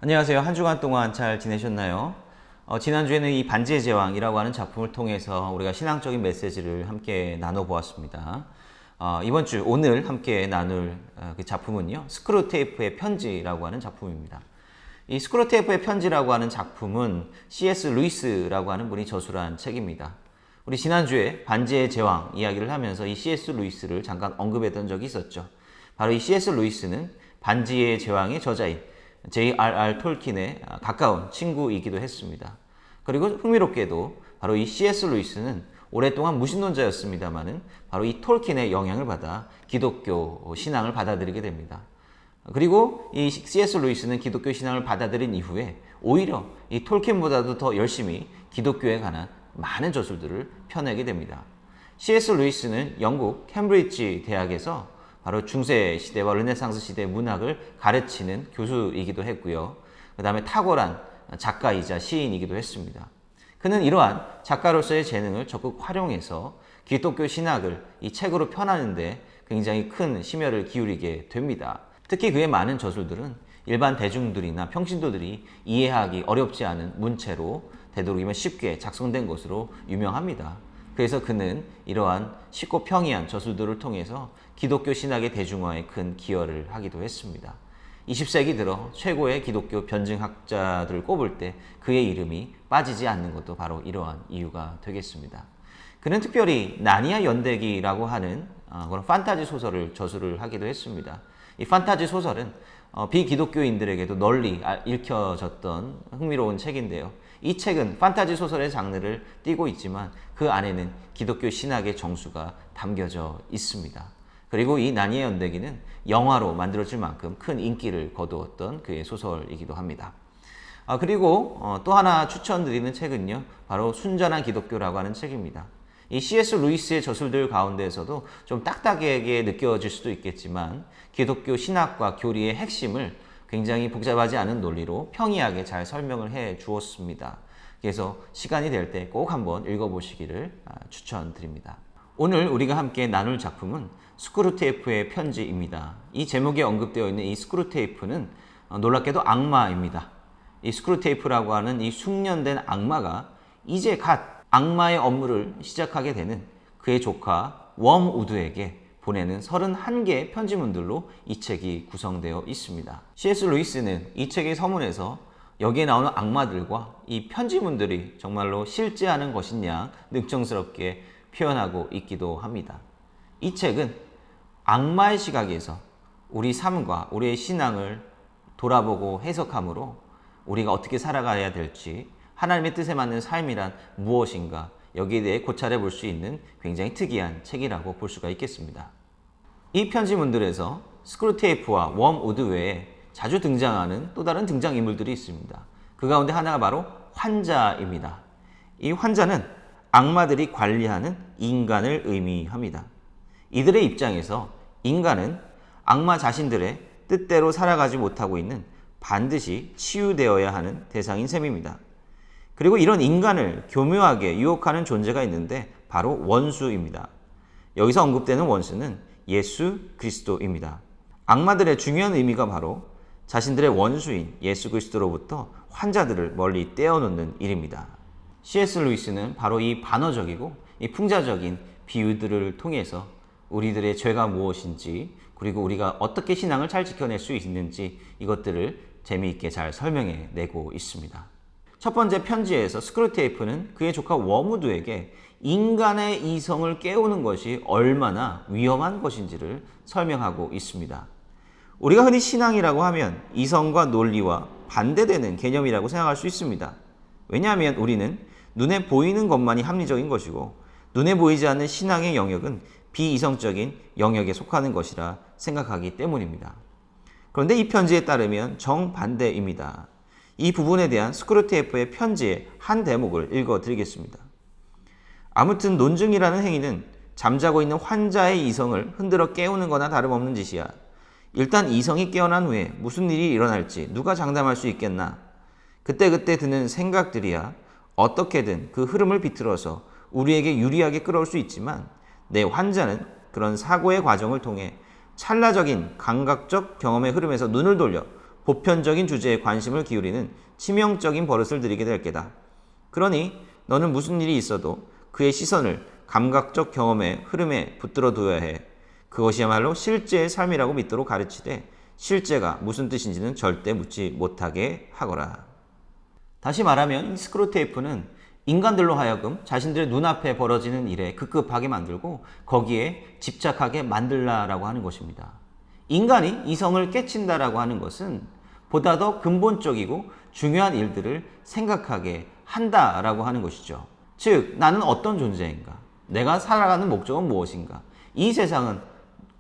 안녕하세요. 한 주간 동안 잘 지내셨나요? 지난주에는 이 반지의 제왕이라고 하는 작품을 통해서 우리가 신앙적인 메시지를 함께 나눠보았습니다. 이번 주 오늘 함께 나눌 그 작품은요, 스크루테이프의 편지라고 하는 작품입니다. 이 스크루테이프의 편지라고 하는 작품은 C.S. 루이스라고 하는 분이 저술한 책입니다. 우리 지난주에 반지의 제왕 이야기를 하면서 이 C.S. 루이스를 잠깐 언급했던 적이 있었죠. 바로 이 C.S. 루이스는 반지의 제왕의 저자인 J.R.R. 톨킨의 가까운 친구이기도 했습니다. 그리고 흥미롭게도 바로 이 C.S. 루이스는 오랫동안 무신론자였습니다만은 바로 이 톨킨의 영향을 받아 기독교 신앙을 받아들이게 됩니다. 그리고 이 C.S. 루이스는 기독교 신앙을 받아들인 이후에 오히려 이 톨킨보다도 더 열심히 기독교에 관한 많은 저술들을 펴내게 됩니다. C.S. 루이스는 영국 캠브리지 대학에서 바로 중세 시대와 르네상스 시대 문학을 가르치는 교수이기도 했고요. 그 다음에 탁월한 작가이자 시인이기도 했습니다. 그는 이러한 작가로서의 재능을 적극 활용해서 기독교 신학을 이 책으로 펴나는데 굉장히 큰 심혈을 기울이게 됩니다. 특히 그의 많은 저술들은 일반 대중들이나 평신도들이 이해하기 어렵지 않은 문체로 되도록이면 쉽게 작성된 것으로 유명합니다. 그래서 그는 이러한 쉽고 평이한 저술들을 통해서 기독교 신학의 대중화에 큰 기여를 하기도 했습니다. 20세기 들어 최고의 기독교 변증학자들을 꼽을 때 그의 이름이 빠지지 않는 것도 바로 이러한 이유가 되겠습니다. 그는 특별히 나니아 연대기라고 하는 그런 판타지 소설을 저술을 하기도 했습니다. 이 판타지 소설은 비기독교인들에게도 널리 읽혀졌던 흥미로운 책인데요. 이 책은 판타지 소설의 장르를 띠고 있지만 그 안에는 기독교 신학의 정수가 담겨져 있습니다. 그리고 이 나니아 연대기는 영화로 만들어질 만큼 큰 인기를 거두었던 그의 소설이기도 합니다. 그리고 또 하나 추천드리는 책은요, 바로 순전한 기독교라고 하는 책입니다. 이 C.S. 루이스의 저술들 가운데에서도 좀 딱딱하게 느껴질 수도 있겠지만 기독교 신학과 교리의 핵심을 굉장히 복잡하지 않은 논리로 평이하게 잘 설명을 해 주었습니다. 그래서 시간이 될 때 꼭 한번 읽어보시기를 추천드립니다. 오늘 우리가 함께 나눌 작품은 스크루테이프의 편지입니다. 이 제목에 언급되어 있는 이 스크루테이프는 놀랍게도 악마입니다. 이 스크루테이프라고 하는 이 숙련된 악마가 이제 갓 악마의 업무를 시작하게 되는 그의 조카 웜우드에게 보내는 31개의 편지문들로 이 책이 구성되어 있습니다. C.S. 루이스는 이 책의 서문에서 여기에 나오는 악마들과 이 편지문들이 정말로 실제하는 것이냐 능청스럽게 표현하고 있기도 합니다. 이 책은 악마의 시각에서 우리 삶과 우리의 신앙을 돌아보고 해석함으로 우리가 어떻게 살아가야 될지, 하나님의 뜻에 맞는 삶이란 무엇인가, 여기에 대해 고찰해 볼 수 있는 굉장히 특이한 책이라고 볼 수가 있겠습니다. 이 편지문들에서 스크루테이프와 웜우드 외에 자주 등장하는 또 다른 등장인물들이 있습니다. 그 가운데 하나가 바로 환자입니다. 이 환자는 악마들이 관리하는 인간을 의미합니다. 이들의 입장에서 인간은 악마 자신들의 뜻대로 살아가지 못하고 있는 반드시 치유되어야 하는 대상인 셈입니다. 그리고 이런 인간을 교묘하게 유혹하는 존재가 있는데 바로 원수입니다. 여기서 언급되는 원수는 예수 그리스도입니다. 악마들의 중요한 의미가 바로 자신들의 원수인 예수 그리스도로부터 환자들을 멀리 떼어놓는 일입니다. C.S. 루이스는 바로 이 반어적이고 이 풍자적인 비유들을 통해서 우리들의 죄가 무엇인지, 그리고 우리가 어떻게 신앙을 잘 지켜낼 수 있는지 이것들을 재미있게 잘 설명해 내고 있습니다. 첫 번째 편지에서 스크루테이프는 그의 조카 웜우드에게 인간의 이성을 깨우는 것이 얼마나 위험한 것인지를 설명하고 있습니다. 우리가 흔히 신앙이라고 하면 이성과 논리와 반대되는 개념이라고 생각할 수 있습니다. 왜냐하면 우리는 눈에 보이는 것만이 합리적인 것이고 눈에 보이지 않는 신앙의 영역은 비이성적인 영역에 속하는 것이라 생각하기 때문입니다. 그런데 이 편지에 따르면 정반대입니다. 이 부분에 대한 스크루테이프의 편지의 한 대목을 읽어드리겠습니다. 아무튼 논증이라는 행위는 잠자고 있는 환자의 이성을 흔들어 깨우는 거나 다름없는 짓이야. 일단 이성이 깨어난 후에 무슨 일이 일어날지 누가 장담할 수 있겠나. 그때그때 드는 생각들이야 어떻게든 그 흐름을 비틀어서 우리에게 유리하게 끌어올 수 있지만 내 환자는 그런 사고의 과정을 통해 찰나적인 감각적 경험의 흐름에서 눈을 돌려 보편적인 주제에 관심을 기울이는 치명적인 버릇을 들이게 될 게다. 그러니 너는 무슨 일이 있어도 그의 시선을 감각적 경험의 흐름에 붙들어 두어야 해. 그것이야말로 실제의 삶이라고 믿도록 가르치되 실제가 무슨 뜻인지는 절대 묻지 못하게 하거라. 다시 말하면 스크루테이프는 인간들로 하여금 자신들의 눈앞에 벌어지는 일에 급급하게 만들고 거기에 집착하게 만들라라고 하는 것입니다. 인간이 이성을 깨친다라고 하는 것은 보다 더 근본적이고 중요한 일들을 생각하게 한다라고 하는 것이죠. 즉, 나는 어떤 존재인가? 내가 살아가는 목적은 무엇인가? 이 세상은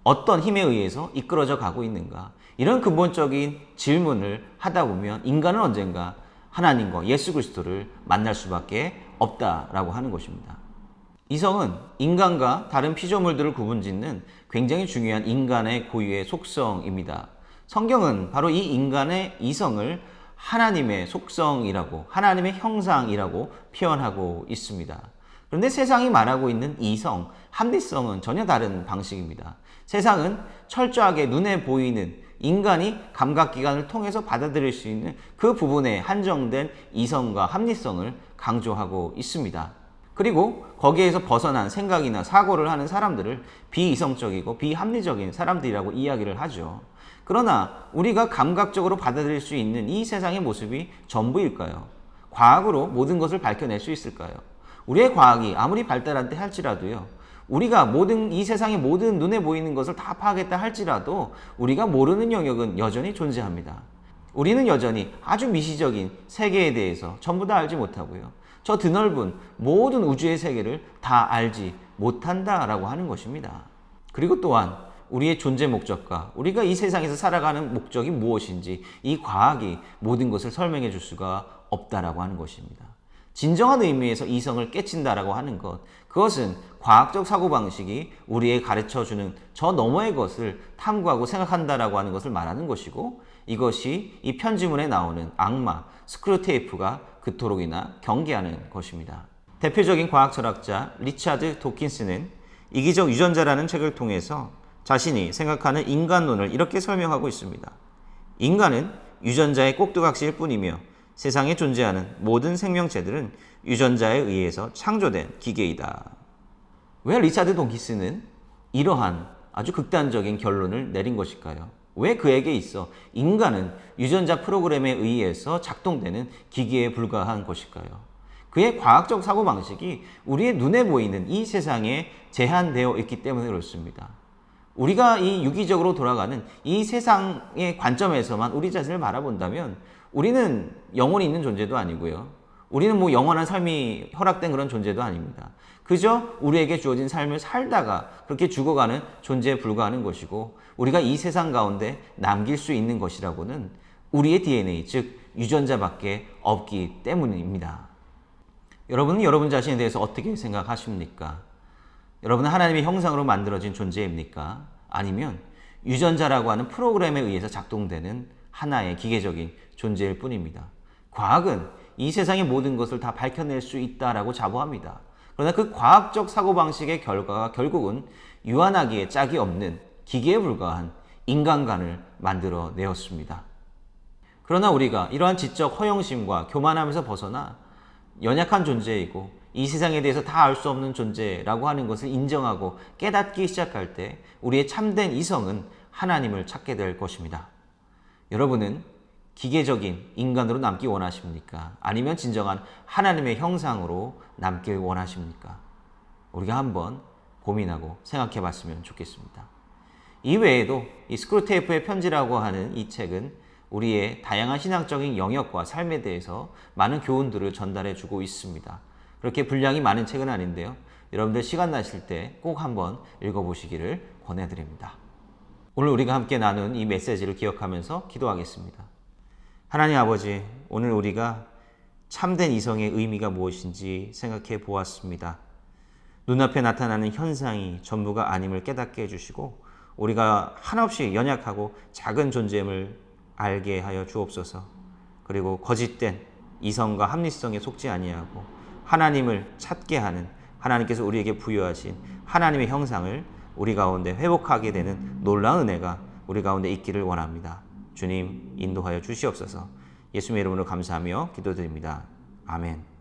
어떤 힘에 의해서 이끌어져 가고 있는가? 이런 근본적인 질문을 하다 보면 인간은 언젠가 하나님과 예수 그리스도를 만날 수밖에 없다라고 하는 것입니다. 이성은 인간과 다른 피조물들을 구분짓는 굉장히 중요한 인간의 고유의 속성입니다. 성경은 바로 이 인간의 이성을 하나님의 속성이라고, 하나님의 형상이라고 표현하고 있습니다. 그런데 세상이 말하고 있는 이성, 합리성은 전혀 다른 방식입니다. 세상은 철저하게 눈에 보이는 인간이 감각기관을 통해서 받아들일 수 있는 그 부분에 한정된 이성과 합리성을 강조하고 있습니다. 그리고 거기에서 벗어난 생각이나 사고를 하는 사람들을 비이성적이고 비합리적인 사람들이라고 이야기를 하죠. 그러나 우리가 감각적으로 받아들일 수 있는 이 세상의 모습이 전부일까요? 과학으로 모든 것을 밝혀낼 수 있을까요? 우리의 과학이 아무리 발달한다 할지라도요, 우리가 이 세상의 모든 눈에 보이는 것을 다 파악했다 할지라도 우리가 모르는 영역은 여전히 존재합니다. 우리는 여전히 아주 미시적인 세계에 대해서 전부 다 알지 못하고요, 저 드넓은 모든 우주의 세계를 다 알지 못한다라고 하는 것입니다. 그리고 또한 우리의 존재 목적과 우리가 이 세상에서 살아가는 목적이 무엇인지 이 과학이 모든 것을 설명해 줄 수가 없다라고 하는 것입니다. 진정한 의미에서 이성을 깨친다라고 하는 것, 그것은 과학적 사고방식이 우리에게 가르쳐주는 저 너머의 것을 탐구하고 생각한다라고 하는 것을 말하는 것이고, 이것이 이 편지문에 나오는 악마 스크루테이프가 그토록이나 경계하는 것입니다. 대표적인 과학 철학자 리차드 도킨스는 이기적 유전자라는 책을 통해서 자신이 생각하는 인간론을 이렇게 설명하고 있습니다. 인간은 유전자의 꼭두각시일 뿐이며 세상에 존재하는 모든 생명체들은 유전자에 의해서 창조된 기계이다. 왜 리차드 도킨스는 이러한 아주 극단적인 결론을 내린 것일까요? 왜 그에게 있어 인간은 유전자 프로그램에 의해서 작동되는 기계에 불과한 것일까요? 그의 과학적 사고방식이 우리의 눈에 보이는 이 세상에 제한되어 있기 때문에 그렇습니다. 우리가 이 유기적으로 돌아가는 이 세상의 관점에서만 우리 자신을 바라본다면 우리는 영혼이 있는 존재도 아니고요, 우리는 영원한 삶이 허락된 그런 존재도 아닙니다. 그저 우리에게 주어진 삶을 살다가 그렇게 죽어가는 존재에 불과하는 것이고, 우리가 이 세상 가운데 남길 수 있는 것이라고는 우리의 DNA, 즉 유전자밖에 없기 때문입니다. 여러분은 여러분 자신에 대해서 어떻게 생각하십니까? 여러분은 하나님의 형상으로 만들어진 존재입니까? 아니면 유전자라고 하는 프로그램에 의해서 작동되는 하나의 기계적인 존재일 뿐입니다. 과학은 이 세상의 모든 것을 다 밝혀낼 수 있다라고 자부합니다. 그러나 그 과학적 사고방식의 결과가 결국은 유한하기에 짝이 없는 기계에 불과한 인간관을 만들어내었습니다. 그러나 우리가 이러한 지적 허영심과 교만함에서 벗어나 연약한 존재이고 이 세상에 대해서 다 알 수 없는 존재라고 하는 것을 인정하고 깨닫기 시작할 때 우리의 참된 이성은 하나님을 찾게 될 것입니다. 여러분은 기계적인 인간으로 남기 원하십니까? 아니면 진정한 하나님의 형상으로 남길 원하십니까? 우리가 한번 고민하고 생각해 봤으면 좋겠습니다. 이외에도 이 스크루테이프의 편지라고 하는 이 책은 우리의 다양한 신앙적인 영역과 삶에 대해서 많은 교훈들을 전달해 주고 있습니다. 그렇게 분량이 많은 책은 아닌데요, 여러분들 시간 나실 때 꼭 한번 읽어보시기를 권해드립니다. 오늘 우리가 함께 나눈 이 메시지를 기억하면서 기도하겠습니다. 하나님 아버지, 오늘 우리가 참된 이성의 의미가 무엇인지 생각해 보았습니다. 눈앞에 나타나는 현상이 전부가 아님을 깨닫게 해주시고 우리가 한없이 연약하고 작은 존재임을 알게 하여 주옵소서. 그리고 거짓된 이성과 합리성에 속지 아니하고 하나님을 찾게 하는, 하나님께서 우리에게 부여하신 하나님의 형상을 우리 가운데 회복하게 되는 놀라운 은혜가 우리 가운데 있기를 원합니다. 주님 인도하여 주시옵소서. 예수님의 이름으로 감사하며 기도드립니다. 아멘.